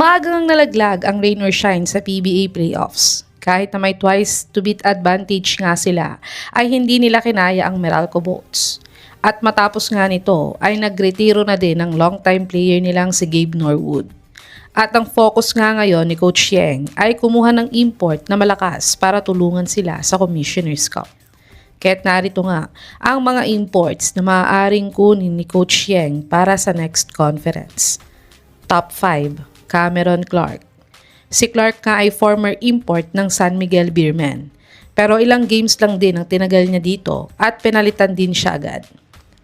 Maagang nalaglag ang rain or shine sa PBA playoffs. Kahit na may twice to beat advantage nga sila, ay hindi nila kinaya ang Meralco Bolts. At matapos nga nito ay nagretiro na din ang long-time player nilang si Gabe Norwood. At ang focus nga ngayon ni Coach Yeng ay kumuha ng import na malakas para tulungan sila sa Commissioner's Cup. Kaya't narito nga ang mga imports na maaaring kunin ni Coach Yeng para sa next conference. Top 5, Cameron Clark. Si Clark nga ay former import ng San Miguel Beermen. Pero ilang games lang din ang tinagal niya dito at penalitan din siya agad.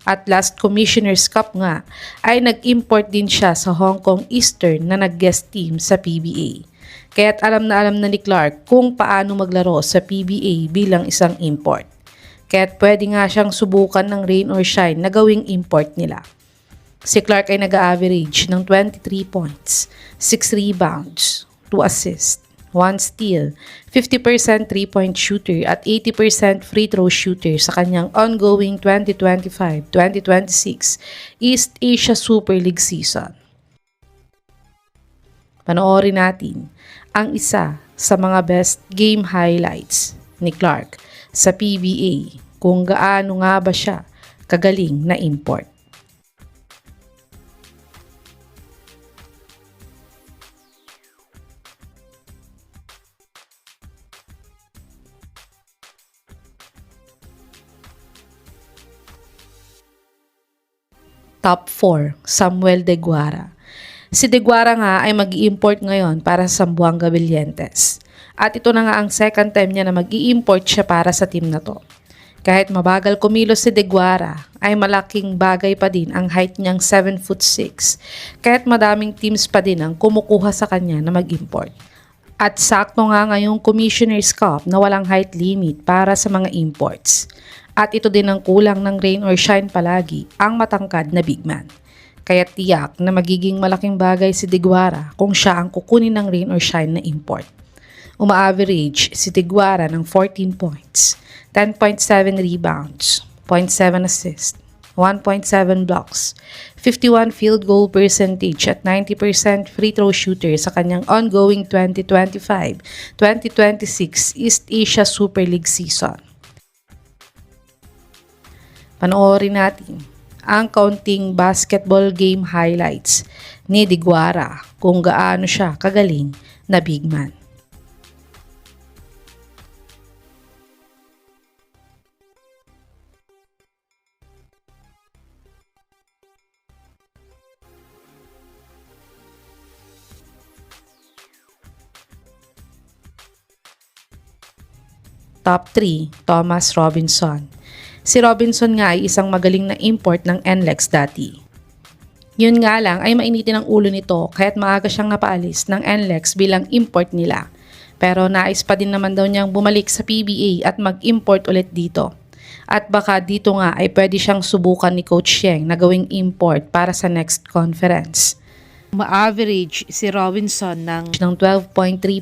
At last Commissioner's Cup nga ay nag-import din siya sa Hong Kong Eastern na nag-guest team sa PBA. Kaya't alam na ni Clark kung paano maglaro sa PBA bilang isang import. Kaya't pwede nga siyang subukan ng rain or shine na gawing import nila. Si Clark ay nag-average ng 23 points, 6 rebounds, 2 assists, 1 steal, 50% 3-point shooter at 80% free throw shooter sa kanyang ongoing 2025-2026 East Asia Super League season. Panoorin natin ang isa sa mga best game highlights ni Clark sa PBA kung gaano nga ba siya kagaling na import. Top 4, Samuel Deguara. Si Deguara nga ay mag-i-import ngayon para sa Zamboanga Brilliantes. At ito na nga ang second time niya na mag-i-import siya para sa team na to. Kahit mabagal kumilos si Deguara, ay malaking bagay pa din ang height niyang 7'6". Kahit madaming teams pa din ang kumukuha sa kanya na mag-import. At sakto nga ngayong Commissioner's Cup na walang height limit para sa mga imports. At ito din ang kulang ng rain or shine palagi ang matangkad na big man. Kaya tiyak na magiging malaking bagay si Deguara kung siya ang kukunin ng rain or shine na import. Uma-average si Deguara ng 14 points, 10.7 rebounds, 0.7 assists, 1.7 blocks, 51 field goal percentage at 90% free throw shooter sa kanyang ongoing 2025-2026 East Asia Super League season. Panoorin natin ang kaunting basketball game highlights ni Deguara kung gaano siya kagaling na big man. Top 3, Thomas Robinson. Si Robinson nga ay isang magaling na import ng NLEX dati. Yun nga lang ay mainitin ang ulo nito kaya't maaga siyang napaalis ng NLEX bilang import nila. Pero nais pa din naman daw niyang bumalik sa PBA at mag-import ulit dito. At baka dito nga ay pwede siyang subukan ni Coach Yeng na gawing import para sa next conference. Ma-average si Robinson ng 12.3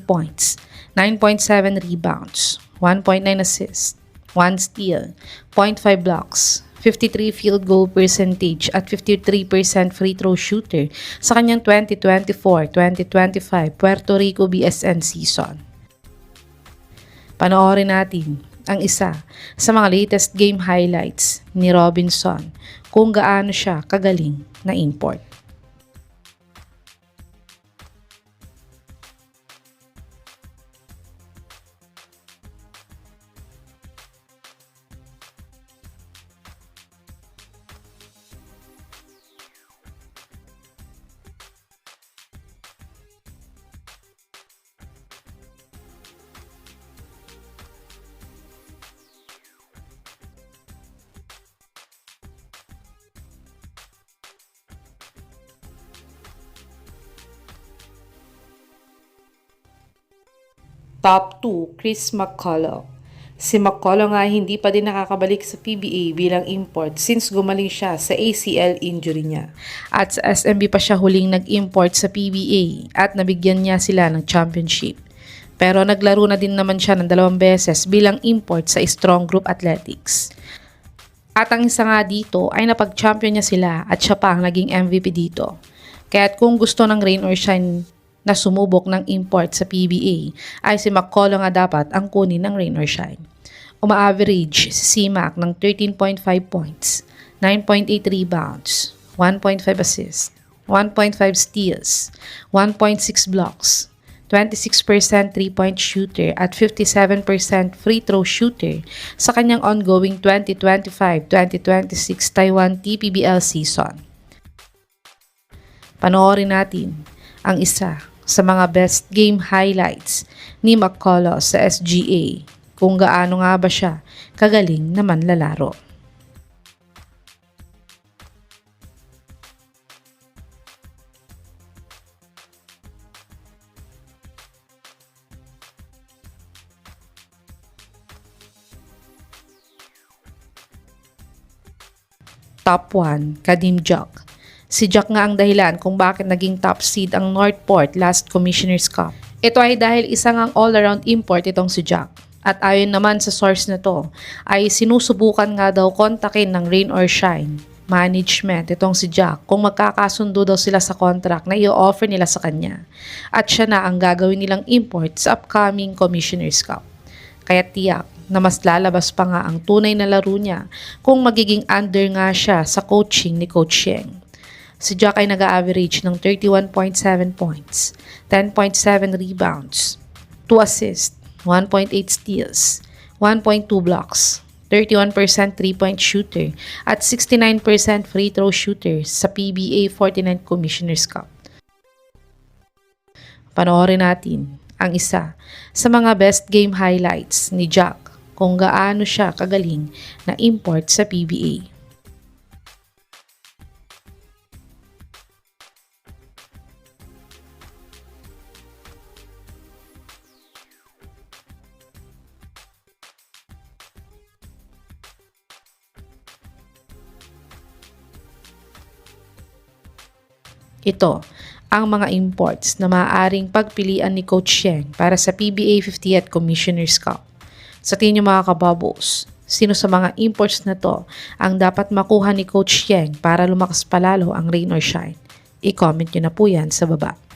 points, 9.7 rebounds, 1.9 assists, 1 steal, 0.5 blocks, 53 field goal percentage at 53% free throw shooter sa kanyang 2024-2025 Puerto Rico BSN season. Panoorin natin ang isa sa mga latest game highlights ni Robinson kung gaano siya kagaling na import. Top 2, Chris McCullough. Si McCullough nga hindi pa din nakakabalik sa PBA bilang import since gumaling siya sa ACL injury niya. At sa SMB pa siya huling nag-import sa PBA at nabigyan niya sila ng championship. Pero naglaro na din naman siya ng 2 beses bilang import sa Strong Group Athletics. At ang isa nga dito ay napag-champion niya sila at siya pa ang naging MVP dito. Kaya't kung gusto ng rain or shine na sumubok ng import sa PBA ay si McCullough nga dapat ang kunin ng rain or shine. Uma-average si CMAC ng 13.5 points, 9.8 rebounds, 1.5 assists, 1.5 steals, 1.6 blocks, 26% 3-point shooter at 57% free throw shooter sa kanyang ongoing 2025-2026 Taiwan TPBL season. Panoorin natin ang isa sa mga best game highlights ni McCullough sa SGA kung gaano nga ba siya kagaling na manlalaro. Top 1, Kadim Jack. Si Jack nga ang dahilan kung bakit naging top seed ang Northport last Commissioner's Cup. Ito ay dahil isang ang all-around import itong si Jack. At ayon naman sa source na to, ay sinusubukan nga daw kontakin ng rain or shine management itong si Jack kung magkakasundo daw sila sa contract na i-offer nila sa kanya. At siya na ang gagawin nilang import sa upcoming Commissioner's Cup. Kaya tiyak na mas lalabas pa nga ang tunay na laro niya kung magiging under nga siya sa coaching ni Coach Yeng. Si Jack ay nag-average ng 31.7 points, 10.7 rebounds, 2 assists, 1.8 steals, 1.2 blocks, 31% 3-point shooter at 69% free throw shooter sa PBA 49 Commissioner's Cup. Panoorin natin ang isa sa mga best game highlights ni Jack kung gaano siya kagaling na import sa PBA. Ito ang mga imports na maaaring pagpilian ni Coach Yeng para sa PBA 50th Commissioner's Cup. Sa tingin niyo mga kababos, sino sa mga imports na to ang dapat makuha ni Coach Yeng para lumakas palalo ang rain or shine? I-comment niyo na po yan sa baba.